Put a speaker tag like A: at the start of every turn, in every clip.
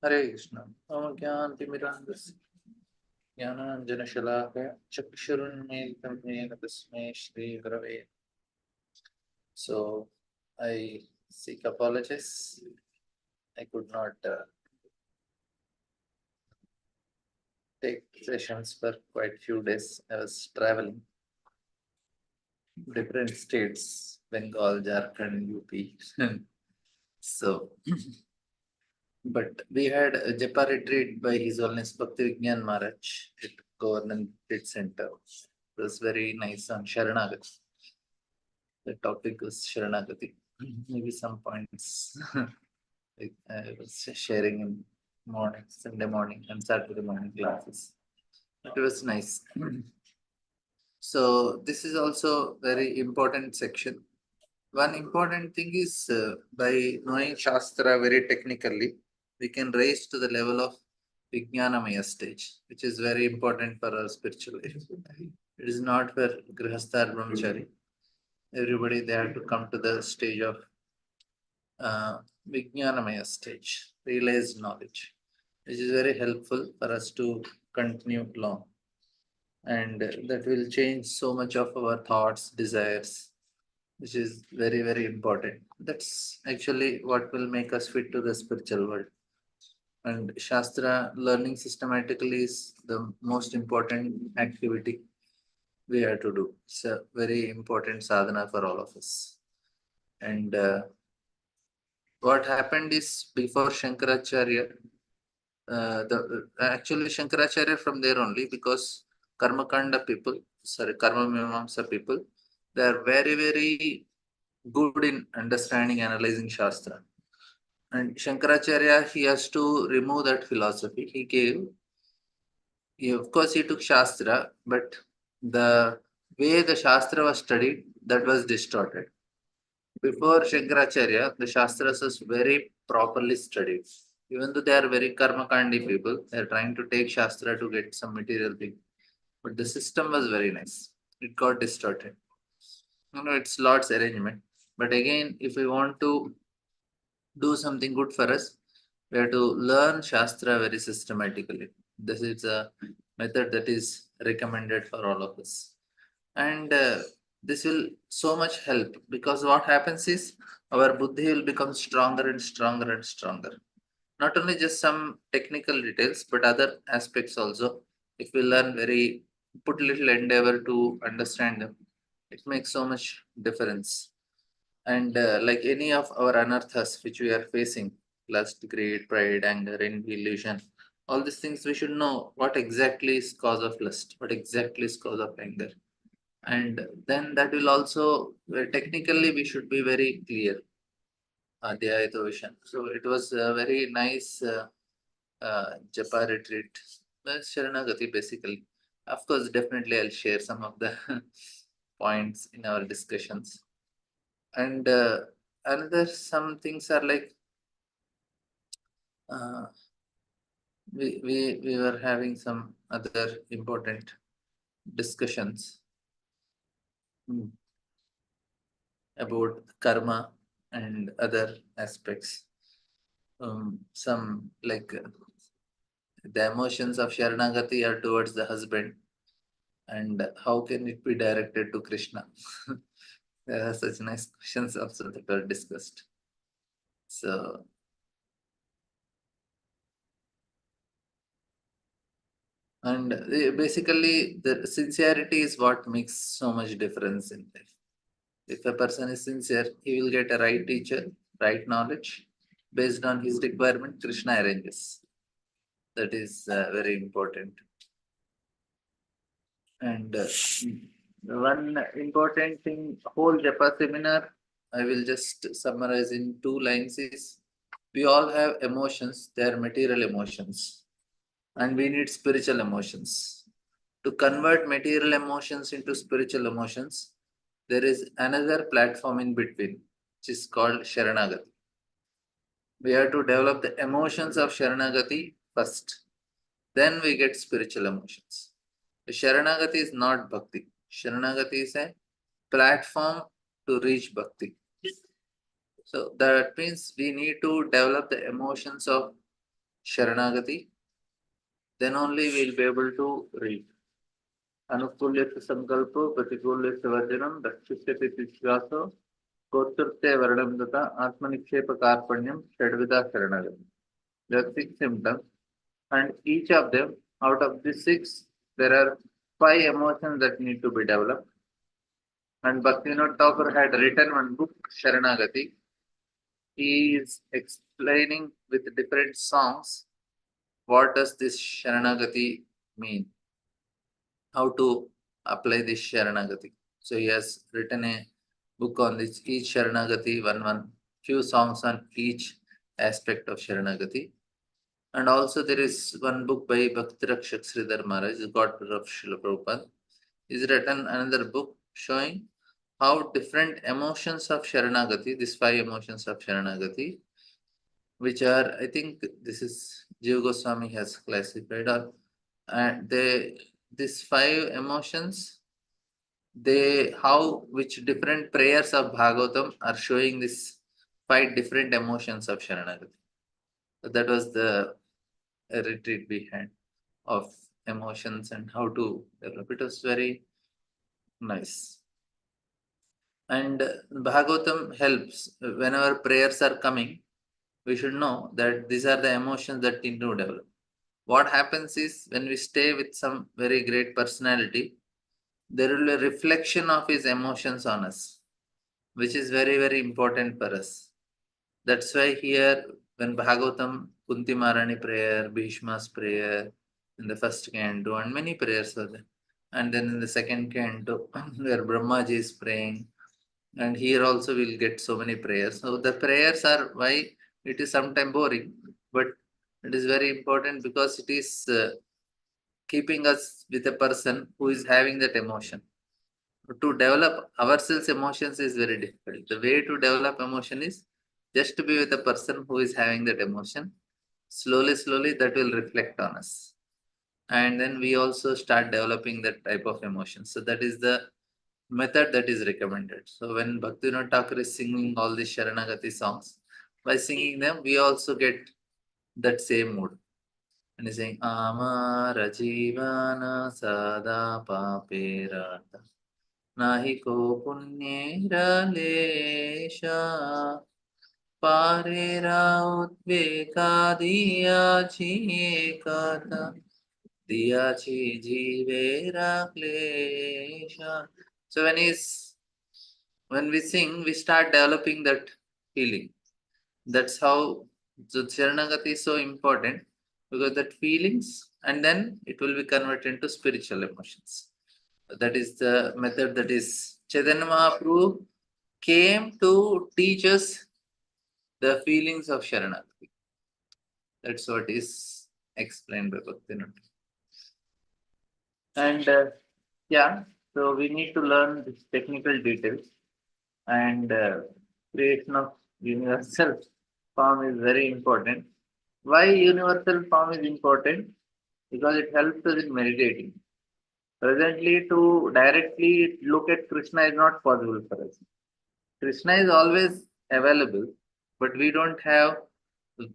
A: Hare Krishna. Om Gyanatimirandasya Jnananjanashalakaya Chakshurunmilitam Yena Tasmai Shri Gurave. So I seek apologies. I could not take sessions for quite few days. I was traveling different states, Bengal, Jharkhand, UP. So, but we had a Japa retreat by His Holiness Bhakti Vignan Maharaj at Government Retreat Center. It was very nice on Sharanagati. The topic was Sharanagati. Maybe some points like I was sharing in morning, Sunday morning and Saturday morning classes. It was nice. So this is also very important section. One important thing is by knowing Shastra very technically, we can raise to the level of Vijnanamaya stage, which is very important for our spiritual life. It is not for Grihastha or Brahmachari. Everybody they have to come to the stage of Vijnanamaya stage, realized knowledge, which is very helpful for us to continue long. And that will change so much of our thoughts, desires, which is very, very important. That's actually what will make us fit to the spiritual world. And Shastra learning systematically is the most important activity we have to do. It's a very important sadhana for all of us. And what happened is before Shankaracharya, actually Shankaracharya from there only because Karma Mimamsa people, they are very, very good in understanding, analyzing Shastra. And Shankaracharya, he has to remove that philosophy. Of course, he took Shastra, but the way the Shastra was studied, that was distorted. Before Shankaracharya, the Shastras was very properly studied. Even though they are very Karmakandi people, they are trying to take Shastra to get some material thing. But the system was very nice. It got distorted. It's Lord's arrangement. But again, if we want to do something good for us, we have to learn Shastra very systematically. This is a method that is recommended for all of us. And this will so much help because what happens is our buddhi will become stronger and stronger and stronger. Not only just some technical details, but other aspects also. If we learn put little endeavor to understand them, it makes so much difference. And like any of our anarthas which we are facing, lust, greed, pride, anger, envy, illusion, all these things we should know what exactly is cause of lust, what exactly is cause of anger. And then that will also, technically we should be very clear. Adhyayata vision. So it was a very nice Japa retreat. Sharanagati basically. Of course, definitely I'll share some of the points in our discussions. And another some things are like uh, we were having some other important discussions about karma and other aspects. Some like the emotions of Sharanagati are towards the husband, and how can it be directed to Krishna? There are such nice questions also that were discussed. So, and basically, the sincerity is what makes so much difference in life. If a person is sincere, he will get a right teacher, right knowledge. Based on his requirement, Krishna arranges. That is very important. And one important thing, whole Japa seminar, I will just summarize in 2 lines is we all have emotions, they are material emotions, and we need spiritual emotions. To convert material emotions into spiritual emotions, there is another platform in between, which is called Sharanagati. We have to develop the emotions of Sharanagati first. Then we get spiritual emotions. The Sharanagati is not bhakti. Sharanagati is a platform to reach bhakti. So that means we need to develop the emotions of Sharanagati. Then only we'll be able to read. Anukulyasya sankalpo pratikulyasya varjanam rakshishati vishwaso koturte varanam data atmanikshepa karpanyam shadvida Sharanagati. There are 6 symptoms, and each of them, out of the 6, there are 5 emotions that need to be developed. And Bhaktivinoda Thakur had written one book, Sharanagati. He is explaining with different songs what does this Sharanagati mean, how to apply this Sharanagati. So he has written a book on this each Sharanagati, one few songs on each aspect of Sharanagati. And also there is one book by Bhakti Rakshak Sridhar Maharaj, the godfather of Srila Prabhupada. He's written another book showing how different emotions of Sharanagati, these 5 emotions of Sharanagati, which are, I think this is Jiva Goswami has classified, or these 5 emotions, which different prayers of Bhagavatam are showing this 5 different emotions of Sharanagati. So that was the retreat we had of emotions and how to develop. It was very nice. And Bhagavatam helps whenever prayers are coming. We should know that these are the emotions that need to develop. What happens is when we stay with some very great personality, there will be a reflection of his emotions on us, which is very, very important for us. That's why here, when Bhagavatam, Kunti Maharani prayer, Bhishma's prayer, in the first canto, and many prayers are there. And then in the second canto, where Brahmaji is praying, and here also we'll get so many prayers. So the prayers are why it is sometimes boring, but it is very important because it is keeping us with a person who is having that emotion. To develop ourselves emotions is very difficult. The way to develop emotion is just to be with a person who is having that emotion. Slowly, slowly that will reflect on us. And then we also start developing that type of emotion. So that is the method that is recommended. So when Bhaktivinoda Thakur is singing all these Sharanagati songs, by singing them, we also get that same mood. And he's saying, Amara Jivana Sada Papirata Nahiko Punyera Lesha Parera Utveka Diya Chikata Diyachi Jivera Klesha. So when we sing, we start developing that feeling. That's how the Sharanagati is so important, because that feelings, and then it will be converted into spiritual emotions. That is the method that is Chaitanya Mahaprabhu came to teach us the feelings of Sharanagati. That's what is explained by Bhaktivinoda. And yeah, so we need to learn this technical details, and creation of universal form is very important. Why universal form is important? Because it helps us in meditating. Presently, to directly look at Krishna is not possible for us. Krishna is always available, but we don't have,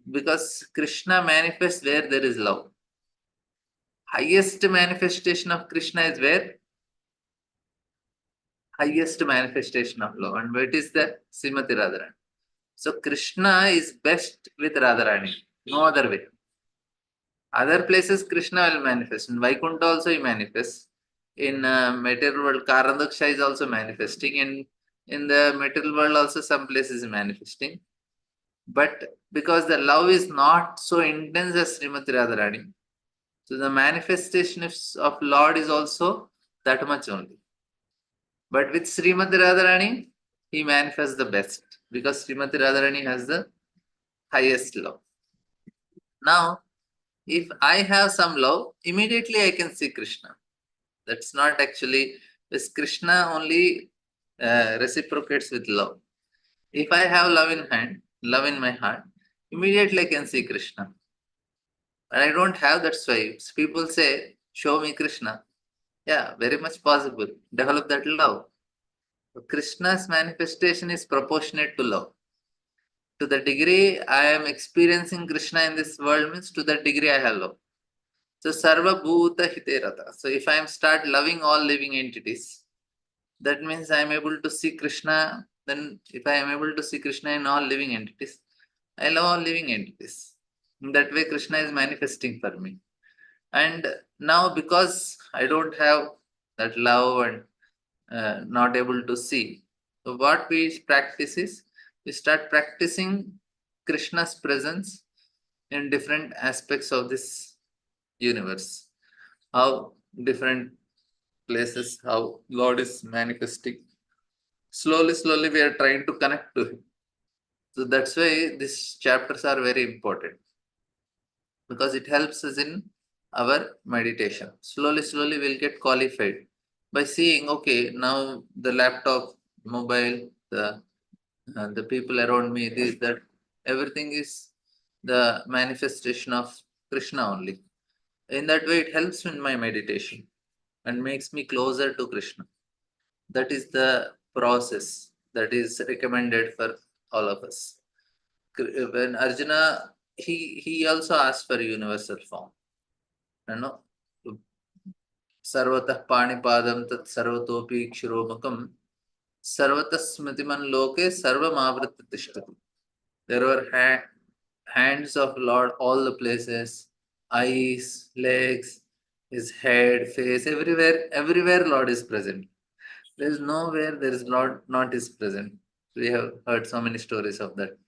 A: because Krishna manifests where there is love. Highest manifestation of Krishna is where? Highest manifestation of love. And what is the Srimati Radharani? So Krishna is best with Radharani. No other way. Other places Krishna will manifest. In Vaikuntha also he manifests. In material world, Karandaksha is also manifesting. In the material world also some places manifesting. But because the love is not so intense as Srimati Radharani, so the manifestation of Lord is also that much only. But with Srimati Radharani, he manifests the best, because Srimati Radharani has the highest love. Now, if I have some love, immediately I can see Krishna. That's not actually, this Krishna only reciprocates with love. If I have love in hand, love in my heart, immediately I can see Krishna. But I don't have, that's why people say, show me Krishna. Yeah, very much possible. Develop that love. So Krishna's manifestation is proportionate to love. To the degree I am experiencing Krishna in this world means to that degree I have love. So Sarva Bhuta Hiterata. So if I am start loving all living entities, that means I am able to see Krishna. Then if I am able to see Krishna in all living entities, I love all living entities. In that way, Krishna is manifesting for me. And now because I don't have that love and not able to see, so what we practice is we start practicing Krishna's presence in different aspects of this universe. How different places, how Lord is manifesting. Slowly, slowly, we are trying to connect to Him. So that's why these chapters are very important because it helps us in our meditation. Slowly, slowly, we'll get qualified by seeing, okay, now the laptop, mobile, the people around me, this, that, everything is the manifestation of Krishna only. In that way, it helps in my meditation and makes me closer to Krishna. That is the process that is recommended for all of us. When Arjuna, he also asked for universal form. You know, Sarvatah Panipadam Tat Sarvatopi Kshiromakam Sarvata Smritiman Loke Sarvam Avrita Tishtati. There were hands of Lord all the places, eyes, legs, his head, face, everywhere Lord is present. There is nowhere there is Lord not is present. We have heard so many stories of that.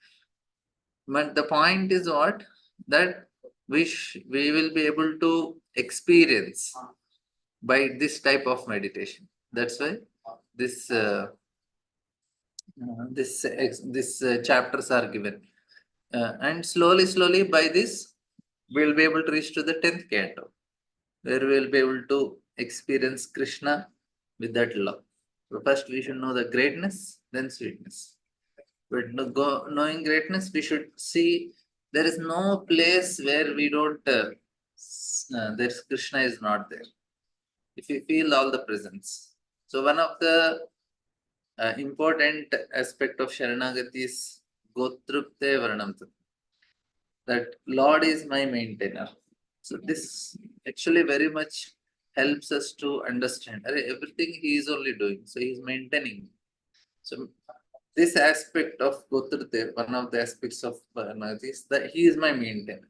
A: But the point is what? That we will be able to experience by this type of meditation. That's why this chapters are given. And slowly, slowly by this, we'll be able to reach to the 10th canto, where we'll be able to experience Krishna with that love. So first we should know the greatness, then sweetness. But knowing greatness, we should see there is no place where we don't, there's Krishna is not there. If we feel all the presence. So one of the important aspect of Sharanagati is Gotrupte Varnam. That Lord is my maintainer. So this actually very much helps us to understand everything He is only doing. So He is maintaining. So this aspect of Gotrute, one of the aspects of Varnagati is that He is my maintainer.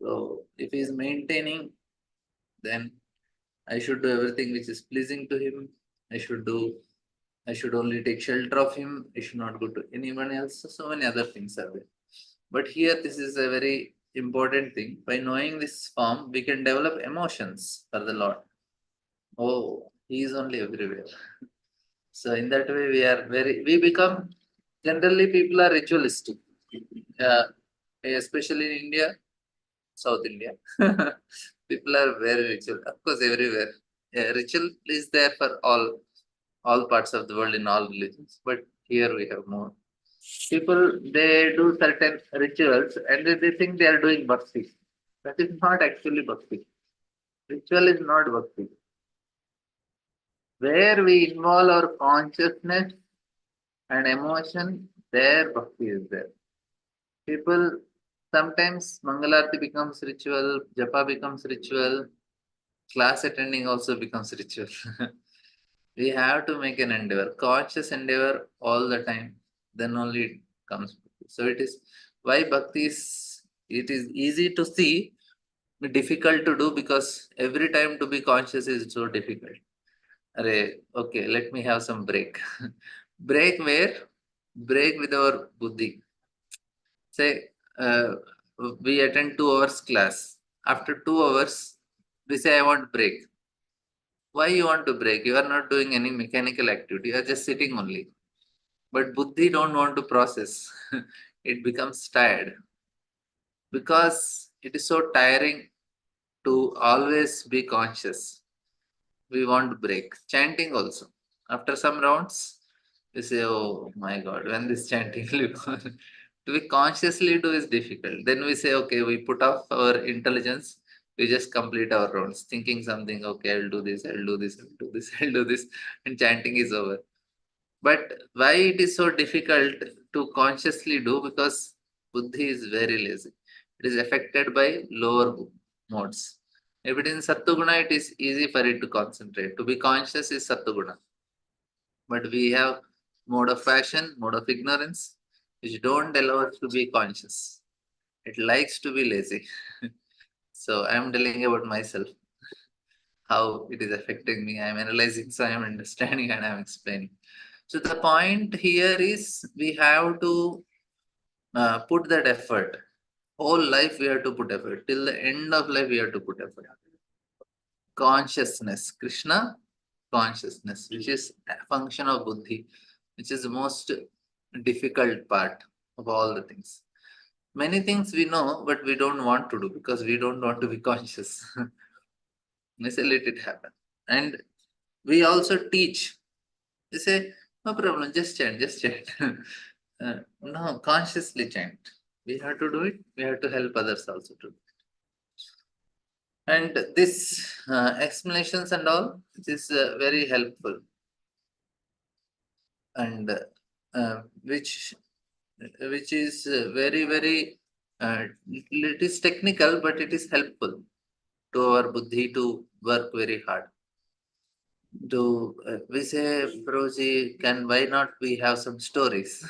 A: So if He is maintaining, then I should do everything which is pleasing to Him. I should only take shelter of Him. I should not go to anyone else. So many other things are there. But here, this is a very important thing. By knowing this form, we can develop emotions for the Lord. Oh, He is only everywhere. So in that way, we become, generally people are ritualistic. Especially in India, South India. People are very ritual. Of course, everywhere. Ritual is there for all parts of the world in all religions. But here we have more. People, they do certain rituals and they think they are doing bhakti. That is not actually bhakti. Ritual is not bhakti. Where we involve our consciousness and emotion, there bhakti is there. People, sometimes Mangalarti becomes ritual, Japa becomes ritual, class attending also becomes ritual. We have to make an endeavor, conscious endeavor all the time. Then only it comes. So it is why bhakti is, it is easy to see, difficult to do because every time to be conscious is so difficult. Okay, let me have some break. Break where? Break with our buddhi. Say, we attend 2 hours class. After 2 hours, we say, I want break. Why you want to break? You are not doing any mechanical activity. You are just sitting only. But buddhi don't want to process. It becomes tired. Because it is so tiring to always be conscious. We want break. Chanting also. After some rounds, we say, oh my God, when this chanting will go. To be consciously do is difficult. Then we say, okay, we put off our intelligence. We just complete our rounds, thinking something, okay, I'll do this, I'll do this, I'll do this, I'll do this, and chanting is over. But why it is so difficult? to consciously do because buddhi is very lazy. It is affected by lower modes. If it is in Sattva-guna, it is easy for it to concentrate. To be conscious is Sattva-guna. But we have mode of passion, mode of ignorance, which don't allow us to be conscious. It likes to be lazy. So I'm telling about myself, how it is affecting me. I'm analyzing, so I'm understanding and I'm explaining. So the point here is we have to put that effort. Whole life we have to put effort. Till the end of life we have to put effort. Consciousness, Krishna consciousness, which is a function of buddhi, which is the most difficult part of all the things. Many things we know, but we don't want to do because we don't want to be conscious. We say, let it happen. And we also teach. We say, no problem, just chant, just chant. No, consciously chant. We have to do it. We have to help others also to do it. And this explanations and all, it is very helpful. And which is very it is technical, but it is helpful to our buddhi to work very hard. To we say, Proji, can why not we have some stories?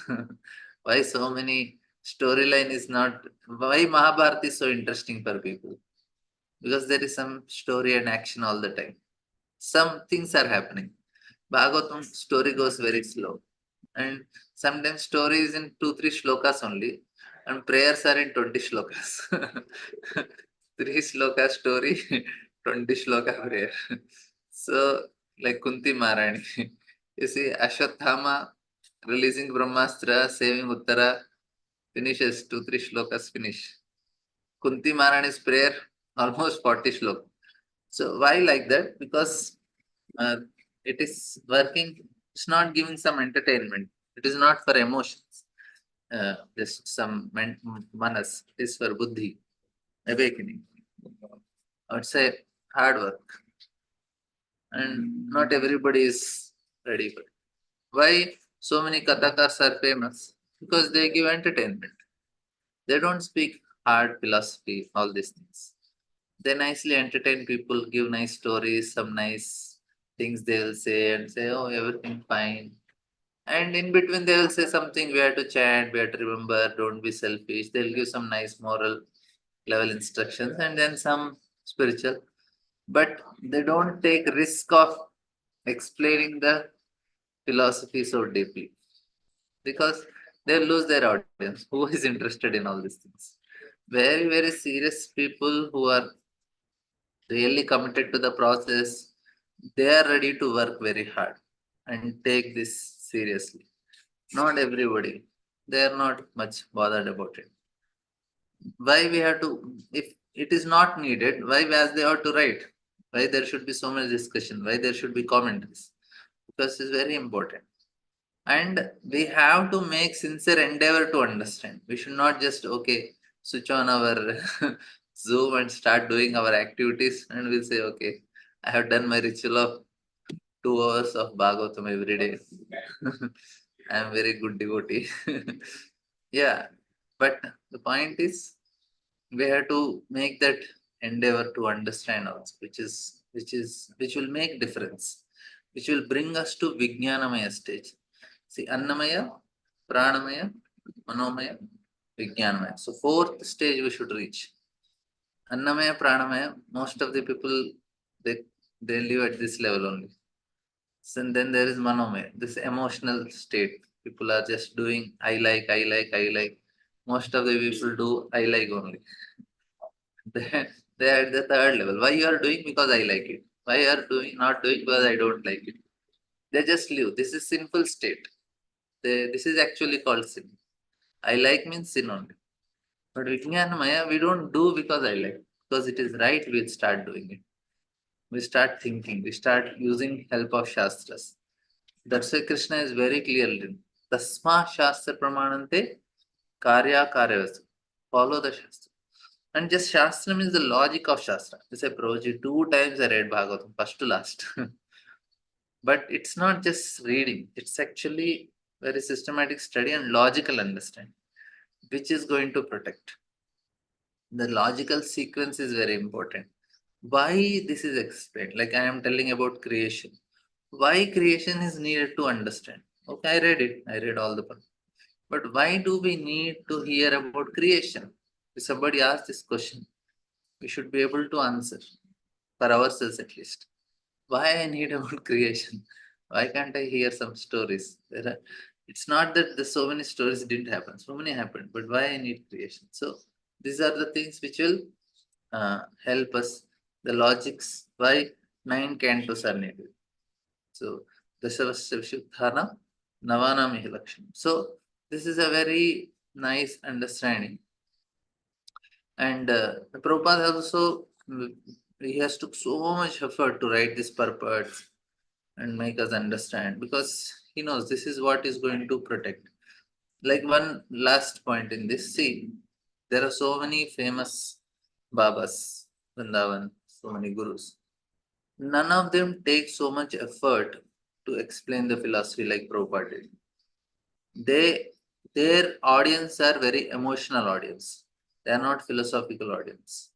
A: Why so many storyline is not? Why Mahabharata is so interesting for people? Because there is some story and action all the time. Some things are happening. Bhagavatam story goes very slow. And sometimes story is in 2-3 shlokas only, and prayers are in 20 shlokas. 3 shloka story, 20 shloka prayer. So, like Kunti Maharani, you see, Ashwathama releasing Brahmastra, saving Uttara, finishes 2-3 shlokas finish. Kunti Maharani's prayer, almost 40 shlokas. So, why like that? Because uh, it is working, it's not giving some entertainment. It is not for emotions, just some manas. It is for buddhi, awakening. I would say hard work. And not everybody is ready for it. Why so many Kathakas are famous? Because they give entertainment. They don't speak hard philosophy, all these things. They nicely entertain people, give nice stories, some nice things they will say and say, oh, everything fine. And in between, they will say something, we have to chant, we have to remember, don't be selfish. They'll give some nice moral level instructions and then some spiritual. But they don't take risk of explaining the philosophy so deeply because they'll lose their audience. Who is interested in all these things? Very serious people who are really committed to the process, they are ready to work very hard and take this seriously. Not everybody. They are not much bothered about it. Why we have to, if it is not needed, why as they have to write? Why there should be so much discussion? Why there should be commentaries? Because it's very important. And we have to make sincere endeavor to understand. We should not just, okay, switch on our Zoom and start doing our activities and we'll say, okay, I have done my ritual of 2 hours of Bhagavatam every day. I am very good devotee. Yeah, but the point is we have to make that endeavor to understand also, which will make difference, which will bring us to Vijnanamaya stage. See, Annamaya, Pranamaya, Manomaya, Vijnanamaya. So fourth stage we should reach. Annamaya, Pranamaya, most of the people they they live at this level only. So and then there is Manomaya, this emotional state. People are just doing I like, I like, I like. Most of the people do I like only. They are at the third level. Why you are doing? Because I like it. Why you are doing not doing because I don't like it? They just live. This is sinful state. This is actually called sin. I like means sin only. But Vijnanamaya, we don't do because I like. Because it is right, we start doing it. We start thinking. We start using help of Shastras. That's why Krishna is very clearly. Tasma Shastra Pramanante Karya Karyavastu. Follow the Shastra. And just Shastra means the logic of Shastra. I say, Prabhuji, 2 times I read Bhagavatam, first to last. But it's not just reading, it's actually very systematic study and logical understanding, which is going to protect. The logical sequence is very important. Why this is explained? Like I am telling about creation. Why creation is needed to understand? Okay, I read it. I read all the parts. But why do we need to hear about creation? If somebody asks this question, we should be able to answer for ourselves at least. Why I need about creation? Why can't I hear some stories? It's not that the so many stories didn't happen. So many happened, but why I need creation? So these are the things which will help us. The logics why 9 cantos are needed. So Dasavasya Vishuddhana Navana Mihilaksham. So this is a very nice understanding. And Prabhupada also he has took so much effort to write this purport and make us understand because he knows this is what is going to protect. Like one last point in this, see, there are so many famous Babas, Vrindavan, so many gurus. None of them take so much effort to explain the philosophy like Prabhupada did. Their audience are very emotional audience. They are not philosophical audience.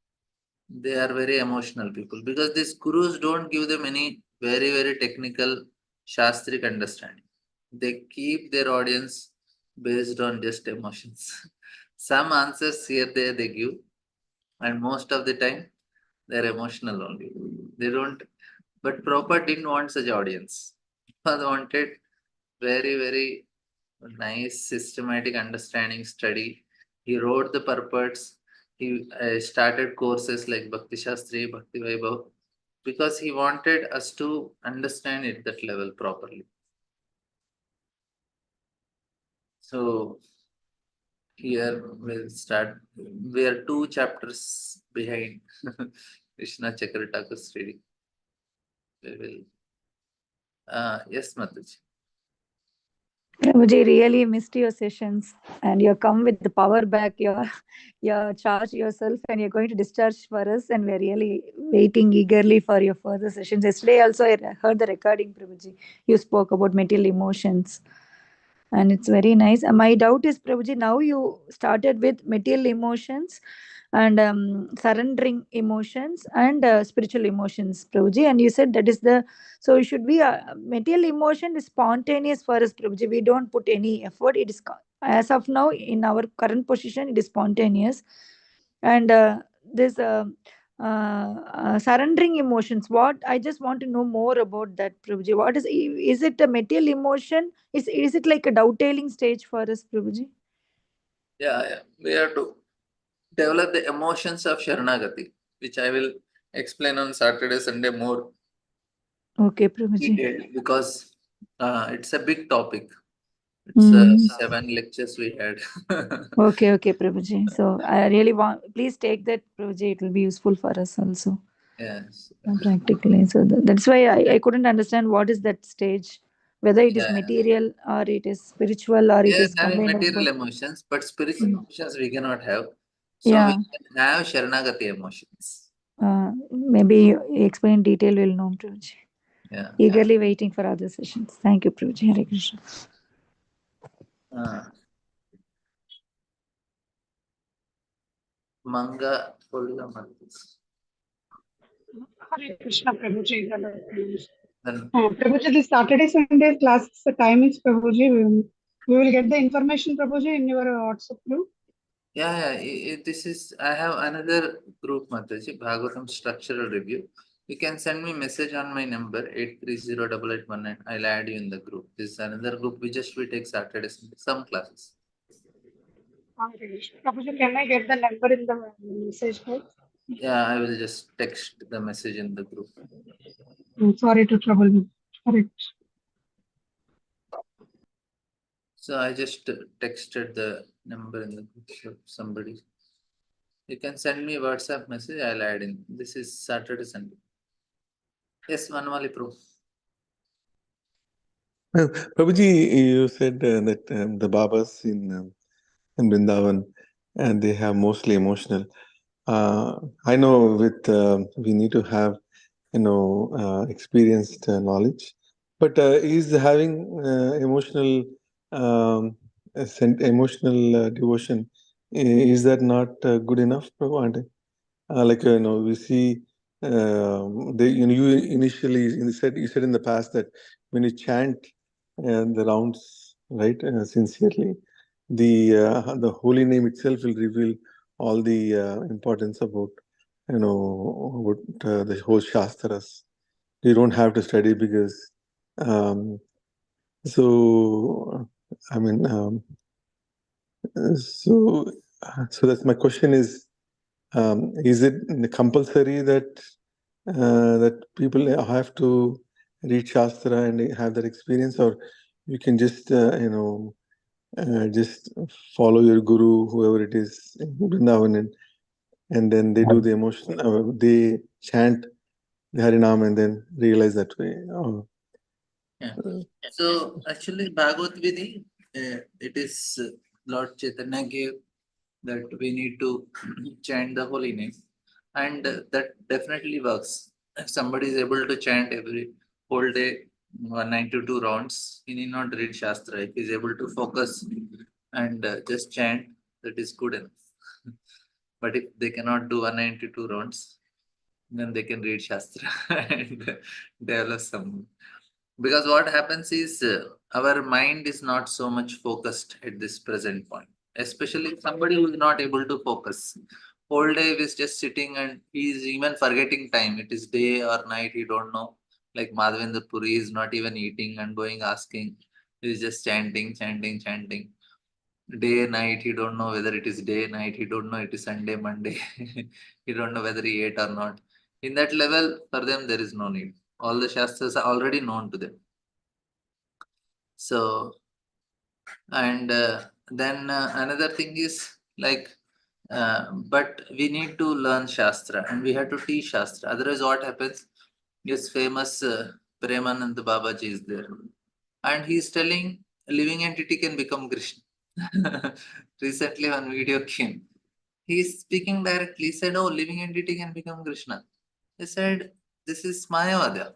A: They are very emotional people because these gurus don't give them any very technical shastric understanding. They keep their audience based on just emotions. Some answers here there they give, and most of the time they're emotional only. They don't. But Prabhupada didn't want such audience. Prabhupada wanted very nice systematic understanding study. He wrote the purports. He started courses like Bhakti Shastri, Bhakti Vaibhav, because he wanted us to understand it that level properly. So here we'll start. We are 2 chapters behind Krishna Chakratakus reading. We will. Yes, Mataji.
B: Prabhuji, really missed your sessions, and you come with the power back. You're charged yourself, and you're going to discharge for us. And we're really waiting eagerly for your further sessions. Yesterday, also I heard the recording, Prabhuji. You spoke about material emotions, and it's very nice. My doubt is, Prabhuji, now you started with material emotions and surrendering emotions and spiritual emotions, Prabhuji, and you said that is the so should be material emotion is spontaneous for us, Prabhuji. We don't put any effort. It is as of now in our current position, it is spontaneous, and this surrendering emotions. What I just want to know more about that, Prabhuji. What is it a material emotion? Is it like a dovetailing stage for us, Prabhuji?
A: Yeah. We have to develop the emotions of Sharanagati, which I will explain on Saturday, Sunday more
B: Okay, Prabhuji.
A: detailed because it's a big topic. It's
B: Mm.
A: 7 lectures we had.
B: Okay, Prabhuji. So I really want, please take that, Prabhuji. It will be useful for us also
A: Yes.
B: practically. So that's why I couldn't understand what is that stage, whether it is
A: Yeah.
B: material or it is spiritual or
A: We
B: it
A: are
B: is
A: having
B: combined of
A: material
B: both.
A: emotions, but spiritual emotions we cannot have. So we
B: Yeah,
A: can have Sharanagati emotions.
B: maybe you explain in detail. We'll know, Prabhuji.
A: Yeah.
B: Eagerly waiting for other sessions. Thank you, Prabhuji. Hare Krishna.
A: Manga Pulga Mantis.
C: Hare Krishna, Prabhuji. Hello.
A: Then
C: Prabhuji, this Saturday, Sunday classes, the timings, Prabhuji, we will get the information, Prabhuji, in your WhatsApp group.
A: yeah. This is I have another group, Mataji, Bhagavatam structural review. You can send me message on my number 8308819. I'll add you in the group. This is another group. We take Saturday, Sunday, some classes.
C: Hare Krishna. Prabhuji, can I get the number in the message box?
A: Yeah, I will just text the message in the group.
C: Sorry to trouble you. Hare Krishna.
A: So I just texted the number in the group. So somebody, you can send me WhatsApp message. I'll add in. This is Saturday, Sunday. Yes, Manwali Pro.
D: Prabhuji, you said that the Babas in Vrindavan, and they have mostly emotional. I know we need to have experienced knowledge, but is having emotional emotional devotion, is that not good enough, Prabhu? Like we see you initially you said in the past that when you chant the rounds, right, sincerely, the holy name itself will reveal all the importance about the whole shastras. You don't have to study because so I mean so so that's my question is it compulsory that that people have to read Shastra and have that experience, or you can just just follow your guru, whoever it is, in Vrindavan, and then they do the emotion, they chant the Harinam and then realize that way. Oh.
A: Yeah. So actually, Bhagavad Vidhi, it is Lord Chaitanya gave that we need to chant the holy name, and that definitely works. If somebody is able to chant every whole day 192 rounds, he need not read Shastra. If he is able to focus and just chant, that is good enough. But if they cannot do 192 rounds, then they can read Shastra and develop some. Because what happens is our mind is not so much focused at this present point, especially somebody who is not able to focus. Whole day is just sitting and he is even forgetting time. It is day or night, he don't know. Like Madhavendra Puri is not even eating and going asking. He is just chanting, chanting, chanting. Day, night, he don't know whether it is day, night, he don't know it is Sunday, Monday. He don't know whether he ate or not. In that level, for them, there is no need. All the Shastras are already known to them. So, and then another thing is like, but we need to learn Shastra and we have to teach Shastra. Otherwise, what happens? This famous Premanand Babaji is there. And he's telling a living entity can become Krishna. Recently, one video came. He's speaking directly. He said, "Oh, living entity can become Krishna." He said, "This is Mayavada."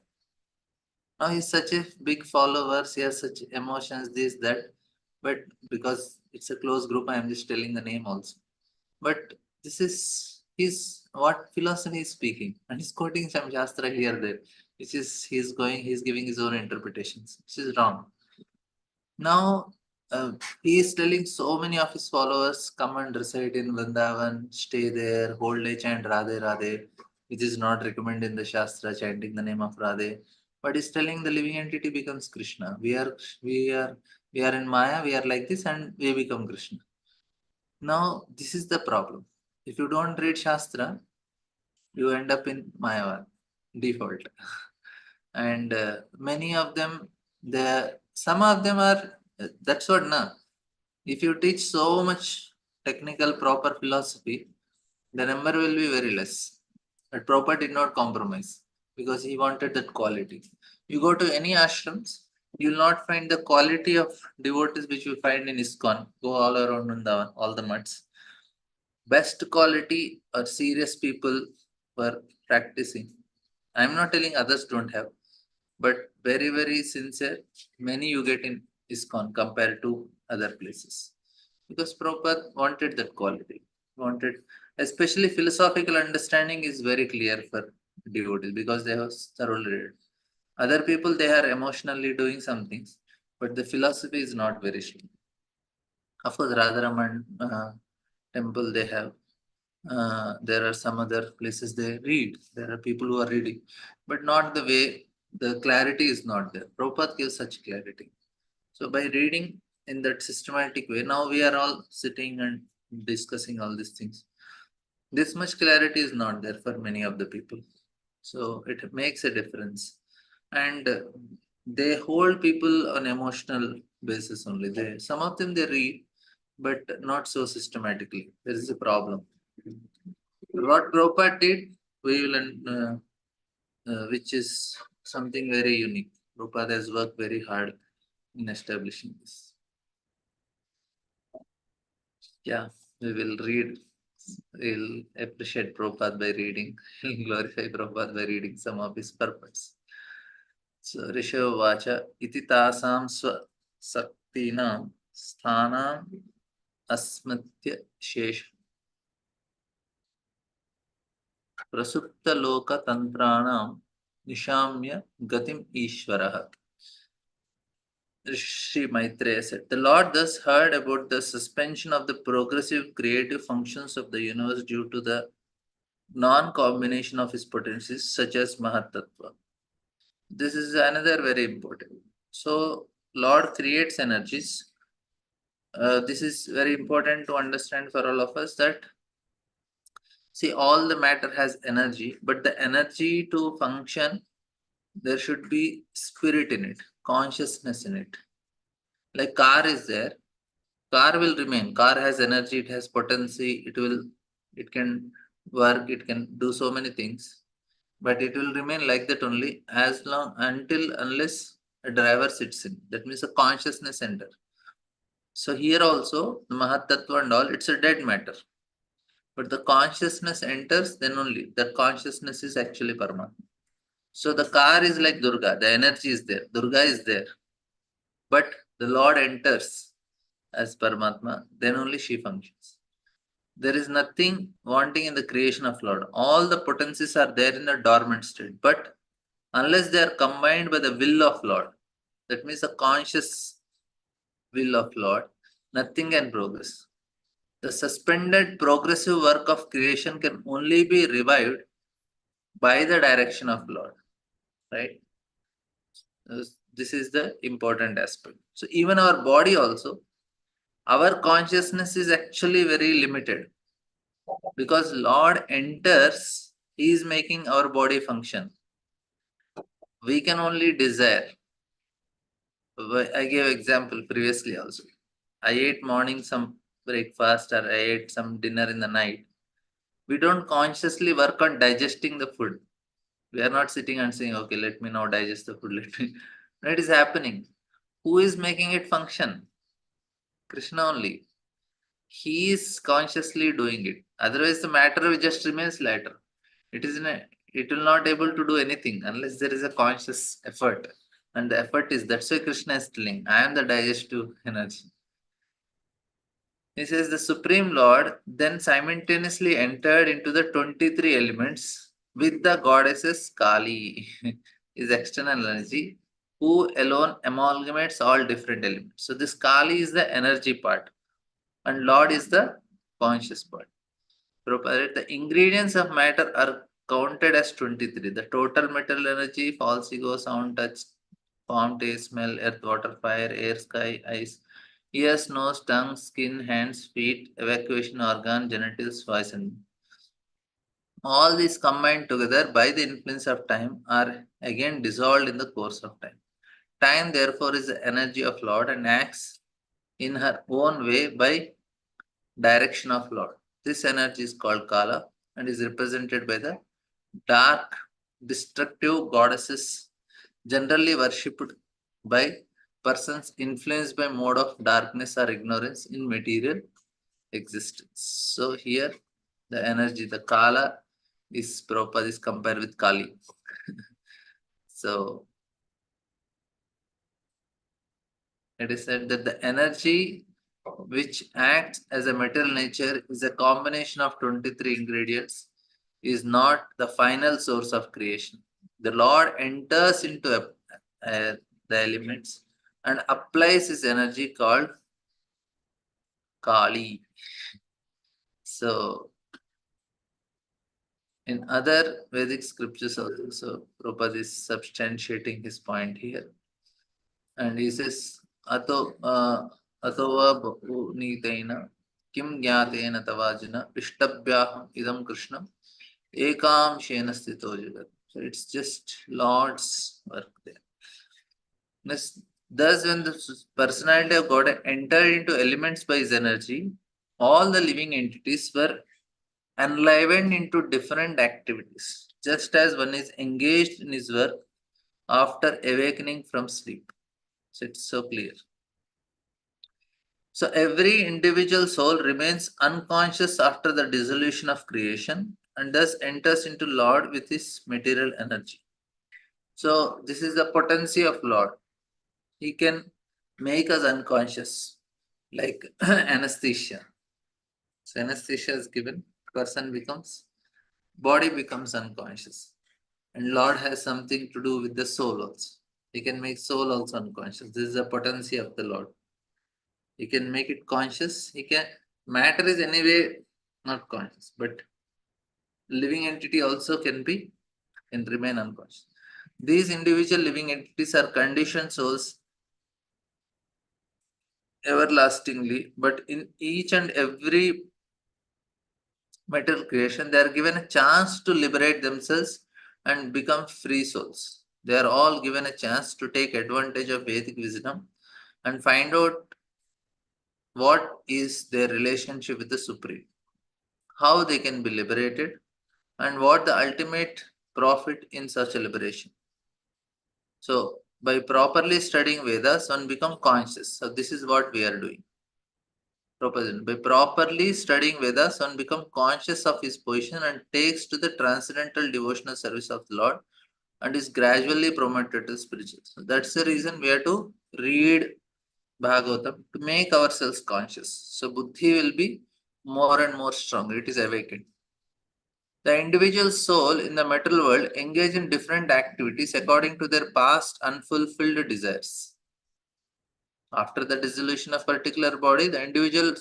A: Now he's such a big follower. He has such emotions, this, that. But because it's a close group, I am just telling the name also. But this is his what philosophy is speaking, and he's quoting some Shastra here there, which is he's giving his own interpretations, which is wrong. Now he is telling so many of his followers, come and reside in Vrindavan, stay there, whole day chant Radhe Radhe, which is not recommended in the Shastra, chanting the name of Radhe. But he's telling the living entity becomes Krishna. We are in Maya, we are like this, and we become Krishna. Now this is the problem. If you don't read Shastra, you end up in Mayavad default. And many of them, some of them are that's what now. If you teach so much technical proper philosophy, the number will be very less. But Prabhupada did not compromise because he wanted that quality. You go to any ashrams, you will not find the quality of devotees which you find in ISKCON. Go all around Vrindavan, all the mutts. Best quality or serious people were practicing. I'm not telling others don't have, but very, very sincere, many you get in ISKCON compared to other places. Because Prabhupada wanted that quality. Wanted, especially philosophical understanding is very clear for devotees because they have thoroughly read. Other people, they are emotionally doing some things, but the philosophy is not very strong. Of course, Radharaman temple they have. There are some other places they read. There are people who are reading, but not the way, the clarity is not there. Prabhupada gives such clarity. So by reading in that systematic way, now we are all sitting and discussing all these things. This much clarity is not there for many of the people. So it makes a difference. And they hold people on emotional basis only. Some of them they read, but not so systematically. There is a problem. What Prabhupada did, we will, which is something very unique. Prabhupada has worked very hard in establishing this. Yeah, we will read. We'll appreciate Prabhupada by reading. We'll glorify Prabhupada by reading some of his purpose. So, Rishabh Vacha, iti tasam Shaktinam Sthanam Asmatya Shesh Prasupta Loka Tantranam Nishamya Gatim Ishvaraha. Sri Maitreya said, the Lord thus heard about the suspension of the progressive creative functions of the universe due to the non-combination of his potencies such as Mahatattva. This is another very important. So, Lord creates energies. This is very important to understand for all of us that, see, all the matter has energy, but the energy to function, there should be spirit in it, consciousness in it. Like car is there, car will remain. Car has energy, it has potency, it can work, it can do so many things, but it will remain like that only as long unless a driver sits in. That means a consciousness center. So here also, the Mahatattva and all, it's a dead matter. But the consciousness enters, then only that consciousness is actually Paramatma. So the car is like Durga, the energy is there, Durga is there. But the Lord enters as Paramatma, then only she functions. There is nothing wanting in the creation of Lord. All the potencies are there in a dormant state. But unless they are combined by the will of Lord, that means a conscious will of Lord, nothing can progress. The suspended progressive work of creation can only be revived by the direction of Lord. Right? This is the important aspect. So even our body also, our consciousness is actually very limited. Because Lord enters, He is making our body function. We can only desire. I gave example previously also. I ate morning some breakfast or I ate some dinner in the night. We don't consciously work on digesting the food. We are not sitting and saying, okay, let me now digest the food. No, it is happening. Who is making it function? Krishna only. He is consciously doing it. Otherwise, the matter will just remains later. It will not able to do anything unless there is a conscious effort. And the effort is, that's why Krishna is telling, I am the digestive energy. He says the Supreme Lord then simultaneously entered into the 23 elements with the goddesses Kali, is external energy, who alone amalgamates all different elements. So this Kali is the energy part and Lord is the conscious part. The ingredients of matter are counted as 23. The total material energy, false ego, sound, touch, form, taste, smell, earth, water, fire, air, sky, ice, ears, nose, tongue, skin, hands, feet, evacuation organ, genitals, voice, and all these combined together by the influence of time are again dissolved in the course of time. Time, therefore, is the energy of Lord and acts in her own way by direction of Lord. This energy is called Kala and is represented by the dark, destructive goddesses generally worshipped by persons influenced by mode of darkness or ignorance in material existence. So here the energy, the Kala is Prabhupada is compared with Kali. So it is said that the energy which acts as a material nature is a combination of 23 ingredients, is not the final source of creation. The Lord enters into the elements and applies his energy called Kali. So, in other Vedic scriptures also, Prabhupada is substantiating his point here. And he says, Atova Nitena Kim Gyatena Tavajina Ishtabhyaham Idam Krishnam Ekam Shena Sthito Jagat. So it's just Lord's work there. Thus, when the personality of God entered into elements by his energy, all the living entities were enlivened into different activities, just as one is engaged in his work after awakening from sleep. So it's so clear. So every individual soul remains unconscious after the dissolution of creation and thus enters into Lord with his material energy. So this is the potency of Lord. He can make us unconscious, like anesthesia. So anesthesia is given, body becomes unconscious. And Lord has something to do with the soul also. He can make soul also unconscious. This is the potency of the Lord. He can make it conscious. Matter is anyway not conscious, but living entity also can remain unconscious. These individual living entities are conditioned souls everlastingly, but in each and every material creation, they are given a chance to liberate themselves and become free souls. They are all given a chance to take advantage of Vedic wisdom and find out what is their relationship with the Supreme, how they can be liberated, and what the ultimate profit in such a liberation. So, by properly studying Vedas, one become conscious. So, this is what we are doing. Proposition. By properly studying Vedas, one becomes conscious of his position and takes to the transcendental devotional service of the Lord and is gradually promoted to spiritual. So that's the reason we have to read Bhagavatam to make ourselves conscious. So Buddhi will be more and more stronger. It is awakened. The individual soul in the material world engage in different activities according to their past unfulfilled desires. After the dissolution of particular body, the individual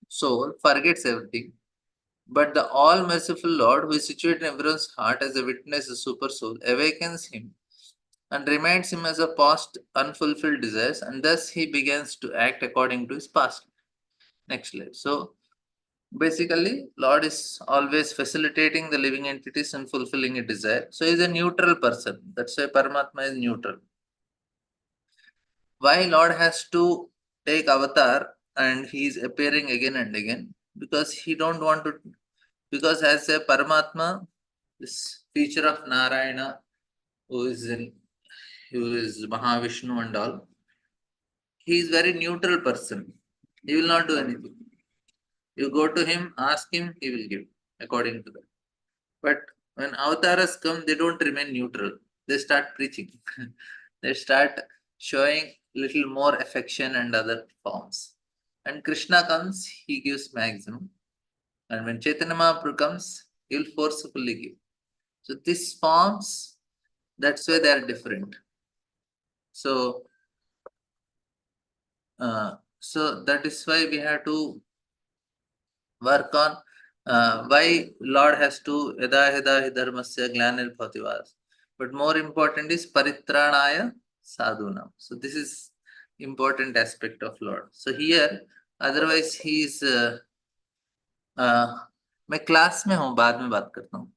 A: soul forgets everything. But the all merciful Lord, who is situated in everyone's heart as a witness, the super soul, awakens him and reminds him as a past unfulfilled desires, and thus he begins to act according to his past. Next slide. So basically, Lord is always facilitating the living entities and fulfilling a desire. So he's a neutral person. That's why Paramatma is neutral. Why Lord has to take avatar and he is appearing again and again? Because he don't want to, because as a Paramatma, this feature of Narayana, who is Mahavishnu and all, he is very neutral person. He will not do anything. You go to him, ask him, he will give according to that. But when avatars come, they don't remain neutral. They start preaching. They start showing little more affection and other forms. And Krishna comes, he gives maximum. And when Chaitanya Mahaprabhu comes, he will forcefully give. So these forms, that's why they are different. So, so that is why we have to work on why Lord has to yada yada dharmasya glanir bhativas. But more important is paritranaya sadhunam. So this is important aspect of Lord. So here, otherwise he is मैं class में हूँ बाद में बात करता हूँ.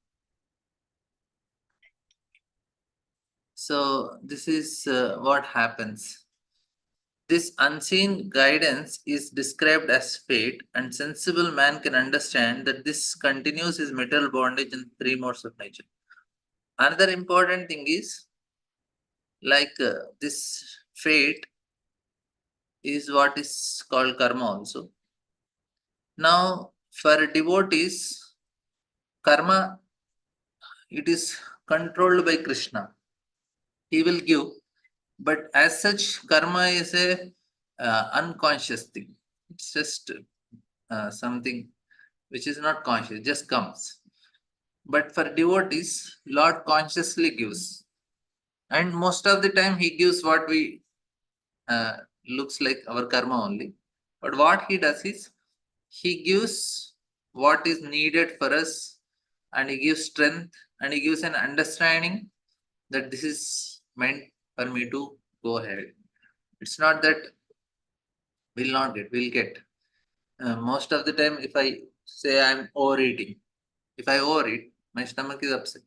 A: So this is what happens. This unseen guidance is described as fate, and sensible man can understand that this continues his material bondage in three modes of nature. Another important thing is, like this fate is what is called karma also. Now, for devotees, karma, it is controlled by Krishna. He will give, but as such, karma is a unconscious thing. It's just something which is not conscious, just comes. But for devotees, Lord consciously gives. And most of the time, he gives what we looks like our karma only. But what he does is, he gives what is needed for us, and he gives strength, and he gives an understanding that this is meant for me to go ahead. It's not that we'll not get, we'll get. Most of the time, if I say I'm overeating, if I overeat, my stomach is upset.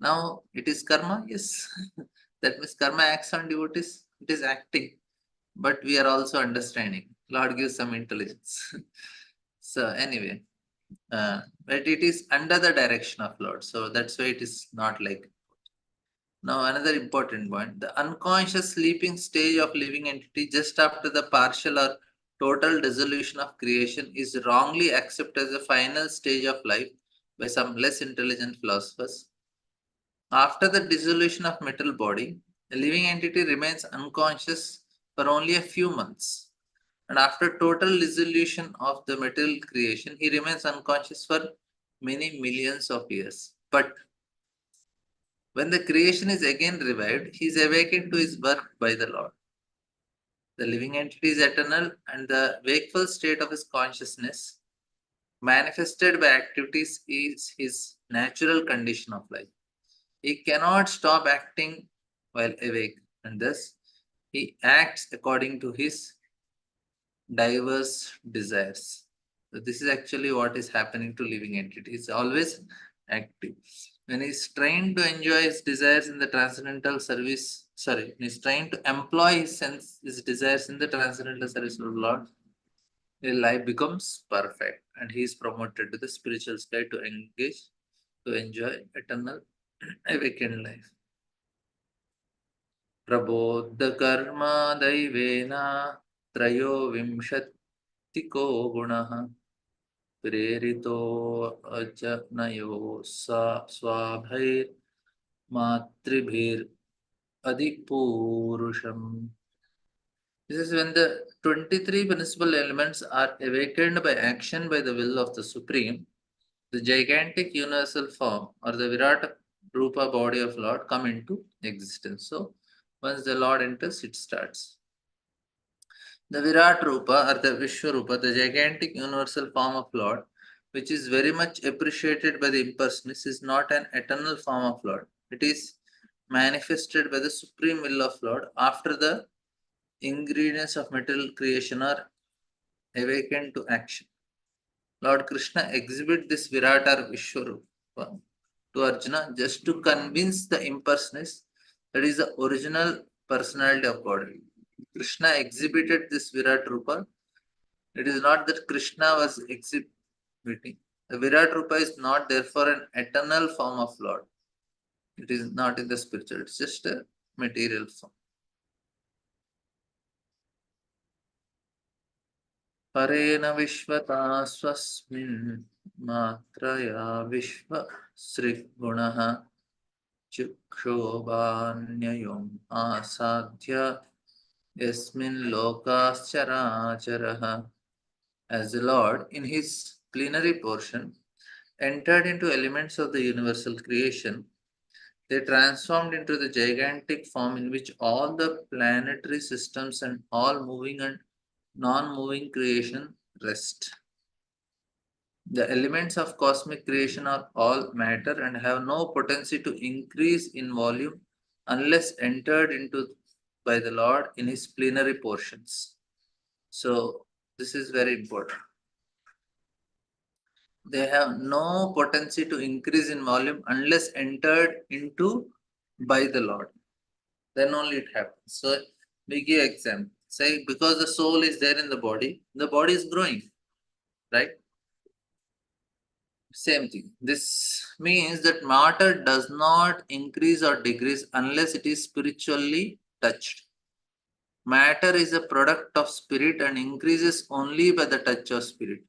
A: Now it is karma, yes. That means karma acts on devotees, it is acting. But we are also understanding. Lord gives some intelligence. So anyway, but it is under the direction of Lord. So that's why it is not like. Now another important point, the unconscious sleeping stage of living entity just after the partial or total dissolution of creation is wrongly accepted as the final stage of life by some less intelligent philosophers. After the dissolution of material body, the living entity remains unconscious for only a few months. And after total dissolution of the material creation, he remains unconscious for many millions of years. But when the creation is again revived, he is awakened to his work by the Lord. The living entity is eternal, and the wakeful state of his consciousness, manifested by activities, is his natural condition of life. He cannot stop acting while awake, and thus he acts according to his diverse desires. So this is actually what is happening to living entities. Always active. When he's trying to enjoy his desires in the transcendental service, when he's trying to employ his desires in the transcendental service of the Lord, his life becomes perfect and he is promoted to the spiritual state to engage, to enjoy eternal awakened life. प्रबोद्धकर्मा दैवेन त्रयोविंशतिको गुणः प्रेरितो अजनयो स्वाभैर्मातृभिरधिपूरुषम्. This is when the 23 principal elements are awakened by action by the will of the Supreme. The gigantic universal form or the Virat Rupa body of Lord come into existence. So once the Lord enters, it starts. The Virat Rupa or the Vishwarupa, the gigantic universal form of Lord, which is very much appreciated by the impersonalists, is not an eternal form of Lord. It is manifested by the supreme will of Lord after the ingredients of material creation are awakened to action. Lord Krishna exhibit this Virat or Vishwarupa to Arjuna just to convince the impersonalists that is the original personality of God. Krishna exhibited this Virat Rupa. It is not that Krishna was exhibiting. The Virat Rupa is not therefore an eternal form of Lord. It is not in the spiritual, it's just a material form. Parena Vishvata Swasmin Matraya Vishva Sri Gunaha Chukshobhanyayom Asadhya Yasmin Lokascharacharaha. As the Lord, in his plenary portion, entered into elements of the universal creation, they transformed into the gigantic form in which all the planetary systems and all moving and non-moving creation rest. The elements of cosmic creation are all matter and have no potency to increase in volume unless entered into by the Lord in his plenary portions. So this is very important. They have no potency to increase in volume unless entered into by the Lord. Then only it happens. So we give example. Say because the soul is there in the body is growing, right? Same thing. This means that matter does not increase or decrease unless it is spiritually touched. Matter is a product of spirit and increases only by the touch of spirit.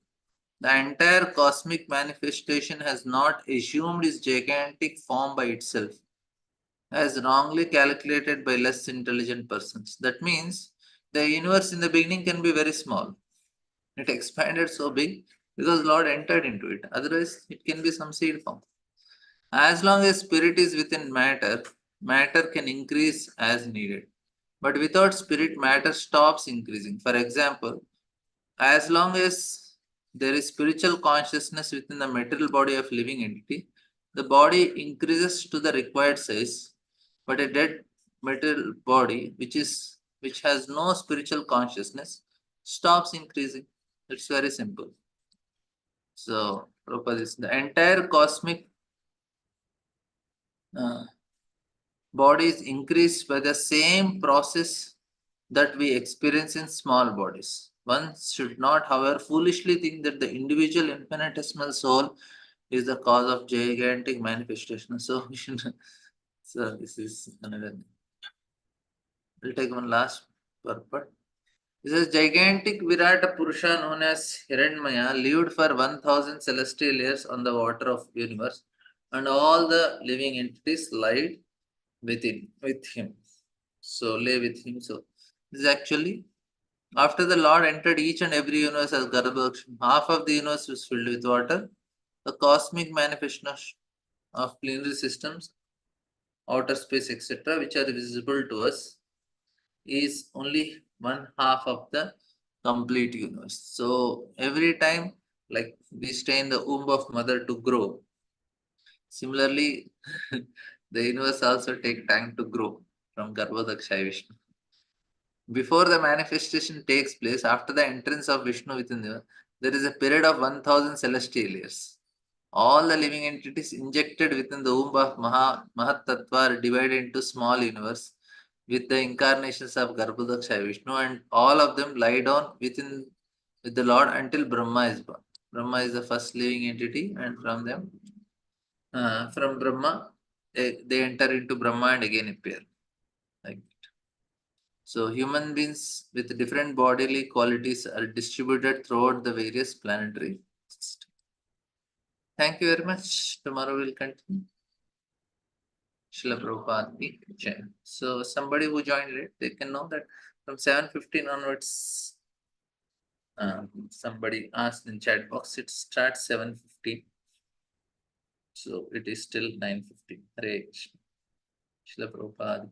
A: The entire cosmic manifestation has not assumed its gigantic form by itself, as wrongly calculated by less intelligent persons. That means the universe in the beginning can be very small. It expanded so big because Lord entered into it. Otherwise, it can be some seed form. As long as spirit is within matter, matter can increase as needed. But without spirit, matter stops increasing. For example, as long as there is spiritual consciousness within the material body of living entity, the body increases to the required size, but a dead material body, which has no spiritual consciousness, stops increasing. It's very simple. So, Prabhupada, the entire cosmic body is increased by the same process that we experience in small bodies. One should not, however, foolishly think that the individual infinitesimal soul is the cause of gigantic manifestation. So we should. So this is another thing. We'll take one last purport. This is gigantic Virata Purusha known as Hiranmaya lived for 1000 celestial years on the water of universe, and all the living entities lied with him. So lay with him. So This is actually after the Lord entered each and every universe as Garbhodaksh, half of the universe was filled with water. The cosmic manifestation of plenary systems, outer space, etc., which are visible to us, is only one half of the complete universe. So every time, like we stay in the womb of mother to grow, similarly, the universe also take time to grow from Garbhodaksha Vishnu. Before the manifestation takes place, after the entrance of Vishnu within the, there is a period of 1000 celestial years. All the living entities injected within the womb of Mahat Tattva are divided into small universe with the incarnations of Garbhodaksha Vishnu, and all of them lie down with the Lord until Brahma is born. Brahma is the first living entity, and from them, from Brahma, they enter into Brahma and again appear. Like so, human beings with different bodily qualities are distributed throughout the various planetary systems. Thank you very much. Tomorrow we'll continue. Srila Prabhupada ki Jai. So, somebody who joined it, they can know that from 7:15 onwards, somebody asked in chat box, it starts 7:15. So, it is still 9:15. Hare Krishna. Srila Prabhupada.